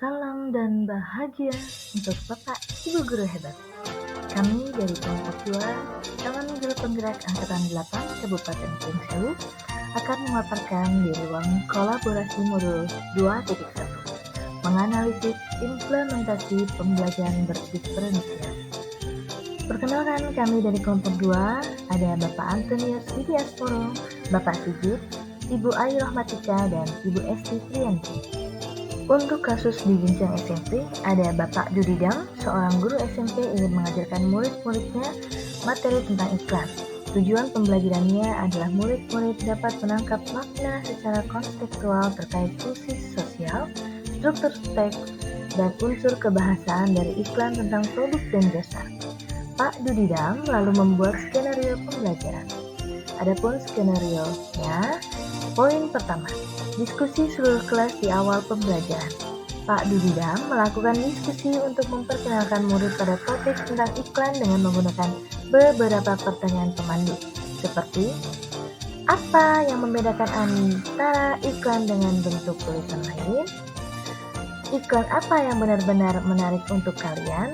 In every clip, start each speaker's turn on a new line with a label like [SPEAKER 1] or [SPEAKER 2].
[SPEAKER 1] Salam dan bahagia untuk Bapak Ibu Guru hebat. Kami dari kelompok 2, Taman Guru Penggerak Angkatan 8 Kabupaten Pringsewu akan memaparkan di ruang kolaborasi modul 2.1 menganalisis implementasi pembelajaran berdiferensiasi. Perkenalkan, kami dari kelompok 2 ada Bapak Antonius Widiasporo, Bapak Sigit, Ibu Ayu Rahmatika, dan Ibu Esti Trianti. Untuk kasus di jenjang SMP, ada Bapak Dudidang, seorang guru SMP ingin mengajarkan murid-muridnya materi tentang iklan. Tujuan pembelajarannya adalah murid-murid dapat menangkap makna secara konseptual terkait fungsi sosial, struktur teks, dan unsur kebahasaan dari iklan tentang produk dan jasa. Pak Dudidang lalu membuat skenario pembelajaran. Adapun skenario-nya, poin pertama, diskusi seluruh kelas di awal pembelajaran. Pak Dudidang melakukan diskusi untuk memperkenalkan murid pada topik tentang iklan dengan menggunakan beberapa pertanyaan pemandu, seperti apa yang membedakan antara iklan dengan bentuk tulisan lain? Iklan apa yang benar-benar menarik untuk kalian?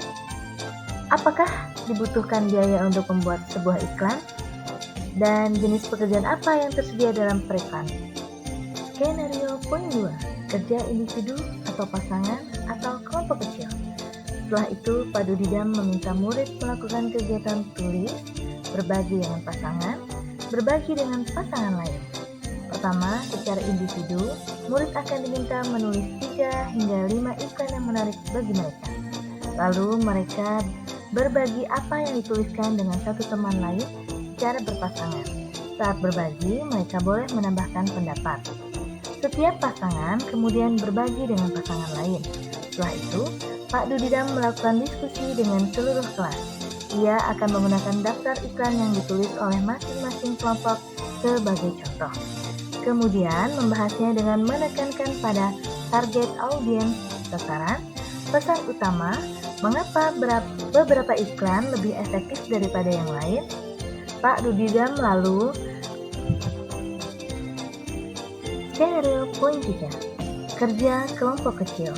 [SPEAKER 1] Apakah dibutuhkan biaya untuk membuat sebuah iklan? Dan jenis pekerjaan apa yang tersedia dalam periklan? Skenario poin 2, kerja individu atau pasangan atau kelompok kecil. Setelah itu, Pak Dudidang meminta murid melakukan kegiatan tulis, berbagi dengan pasangan, berbagi dengan pasangan lain. Pertama, secara individu, murid akan diminta menulis 3 hingga 5 iklan yang menarik bagi mereka. Lalu mereka berbagi apa yang dituliskan dengan satu teman lain secara berpasangan. Saat berbagi, mereka boleh menambahkan pendapat. Setiap pasangan kemudian berbagi dengan pasangan lain. Setelah itu, Pak Dudidang melakukan diskusi dengan seluruh kelas. Ia akan menggunakan daftar iklan yang ditulis oleh masing-masing kelompok sebagai contoh. Kemudian membahasnya dengan menekankan pada target audiens sasaran, pesan utama, mengapa beberapa iklan lebih efektif daripada yang lain. Pak Dudidang lalu skenario poin 3, kerja kelompok kecil.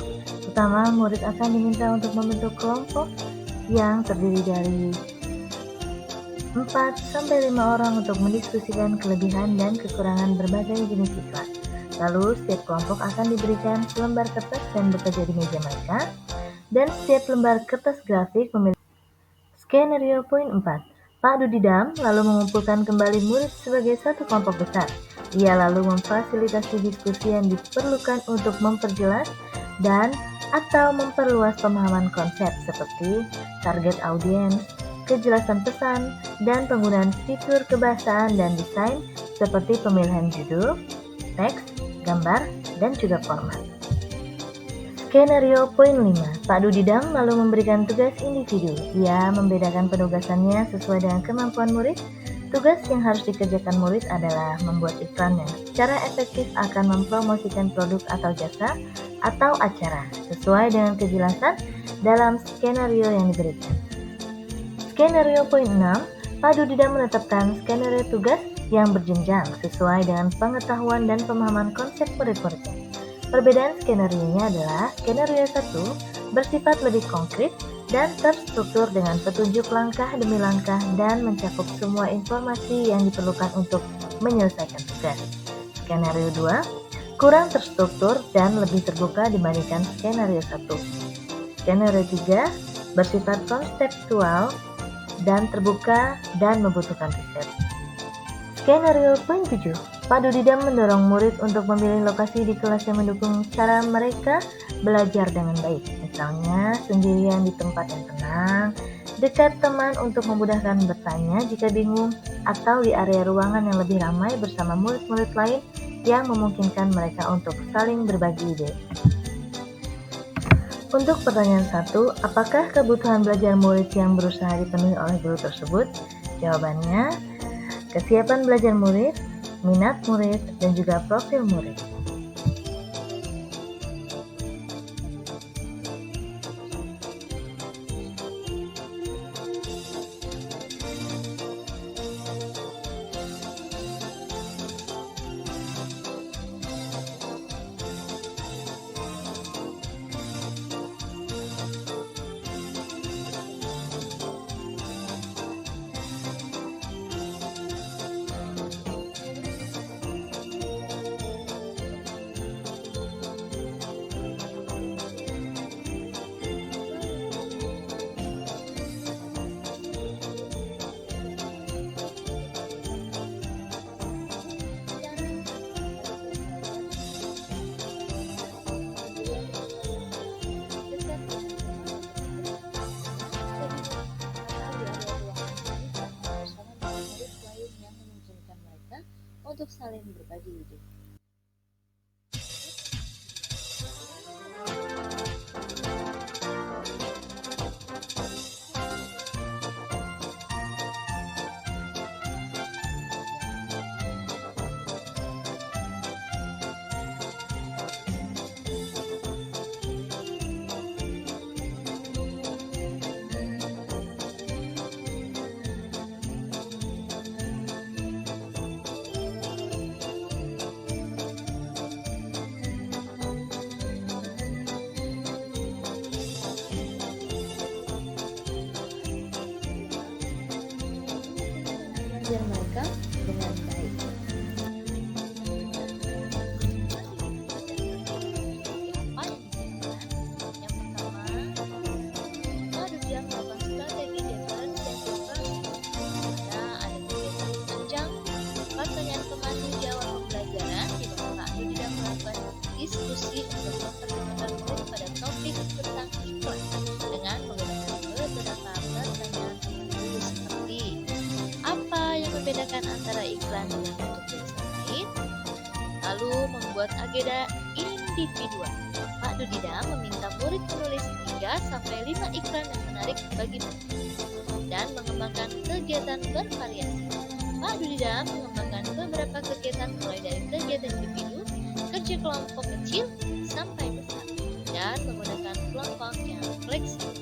[SPEAKER 1] Pertama, murid akan diminta untuk membentuk kelompok yang terdiri dari 4-5 orang untuk mendiskusikan kelebihan dan kekurangan berbagai jenis iklan. Lalu, setiap kelompok akan diberikan selembar kertas dan bekerja di meja mereka, dan setiap lembar kertas grafik memiliki skenario poin 4. Pak Dudidang lalu mengumpulkan kembali murid sebagai satu kelompok besar. Ia lalu memfasilitasi diskusi yang diperlukan untuk memperjelas dan atau memperluas pemahaman konsep seperti target audiens, kejelasan pesan, dan penggunaan fitur kebahasaan dan desain seperti pemilihan judul, teks, gambar, dan juga format. Skenario poin 5, Pak Dudidang lalu memberikan tugas individu. Ia membedakan penugasannya sesuai dengan kemampuan murid. Tugas yang harus dikerjakan murid adalah membuat iklan yang secara efektif akan mempromosikan produk atau jasa atau acara sesuai dengan kejelasan dalam skenario yang diberikan. Skenario poin 6, Pak Dudidang menetapkan skenario tugas yang berjenjang sesuai dengan pengetahuan dan pemahaman konsep murid-muridnya. Perbedaan skenario-nya adalah skenario 1 bersifat lebih konkret dan terstruktur dengan petunjuk langkah demi langkah dan mencakup semua informasi yang diperlukan untuk menyelesaikan tugas. Skenario 2 kurang terstruktur dan lebih terbuka dibandingkan skenario 1. Skenario 3 bersifat konseptual dan terbuka dan membutuhkan riset. Skenario poin 7, Pak Dudidang mendorong murid untuk memilih lokasi di kelas yang mendukung cara mereka belajar dengan baik. Misalnya, sendirian di tempat yang tenang, dekat teman untuk memudahkan bertanya jika bingung, atau di area ruangan yang lebih ramai bersama murid-murid lain yang memungkinkan mereka untuk saling berbagi ide. Untuk pertanyaan 1, apakah kebutuhan belajar murid yang berusaha dipenuhi oleh guru tersebut? Jawabannya, kesiapan belajar murid, minat murid, dan juga profil murid.
[SPEAKER 2] untuk saling berbagi ide. Belajar mereka dengan baik. Apa yang dilakukan? Yang pertama, dia melakukan strategi difference dan difference. Ada kegiatan panjang, pertanyaan pemandu di awal pembelajaran, di mana Pak Dudi melakukan diskusi untuk memperkenalkan murid pada topik tentang iklan dengan menggunakan beberapa pertanyaan pemandu seperti apa yang membedakan antara iklan dengan bentuk tulisan lain, lalu membuat agenda individual. Pak Dudida meminta murid menulis 3-5 iklan yang menarik bagi mereka dan mengembangkan kegiatan bervariasi. Pak Dudida mengembangkan beberapa kegiatan mulai dari kegiatan individu, kerja kelompok kecil, sampai besar, dan menggunakan kelompok yang fleksibel.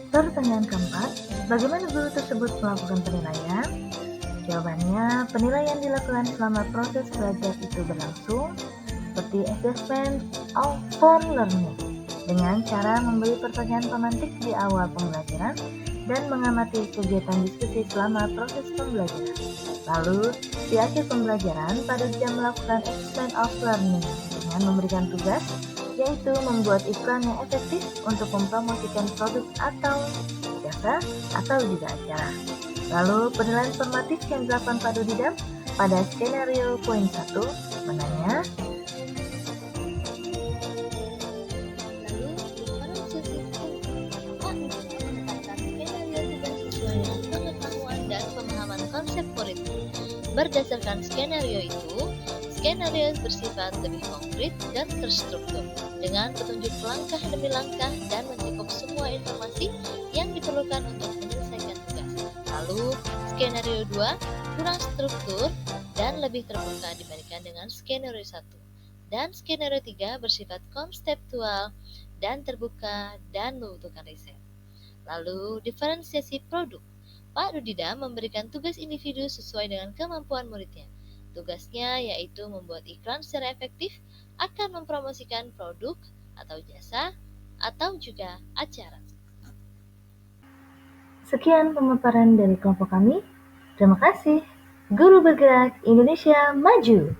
[SPEAKER 1] Pertanyaan keempat, bagaimana guru tersebut melakukan penilaian? Jawabannya, penilaian dilakukan selama proses belajar itu berlangsung, seperti assessment of phone learning, dengan cara memberi pertanyaan pemantik di awal pembelajaran dan mengamati kegiatan diskusi selama proses pembelajaran. Lalu, di akhir pembelajaran, pada jam melakukan assessment of learning dengan memberikan tugas, yaitu membuat iklan yang efektif untuk mempromosikan produk atau jasa atau juga acara. Lalu penilaian formatif yang dilakukan Pak Dudidam pada skenario poin 1 menanya,
[SPEAKER 2] Lalu diferensiasi Pak Dudida menetapkan skenario tugas sesuai dengan pengetahuan dan pemahaman konsep murid. Berdasarkan skenario itu, skenario bersifat lebih konkret dan terstruktur, dengan petunjuk langkah demi langkah dan mencakup semua informasi yang diperlukan untuk menyelesaikan tugas. Lalu, skenario 2 kurang struktur dan lebih terbuka dibandingkan dengan skenario 1. Dan skenario 3 bersifat konseptual dan terbuka dan membutuhkan riset. Lalu, diferensiasi produk. Pak Dudida memberikan tugas individu sesuai dengan kemampuan muridnya. Tugasnya yaitu membuat iklan secara efektif, akan mempromosikan produk atau jasa, atau juga acara.
[SPEAKER 1] sekian pemaparan dari kelompok kami. Terima kasih. Guru bergerak Indonesia maju!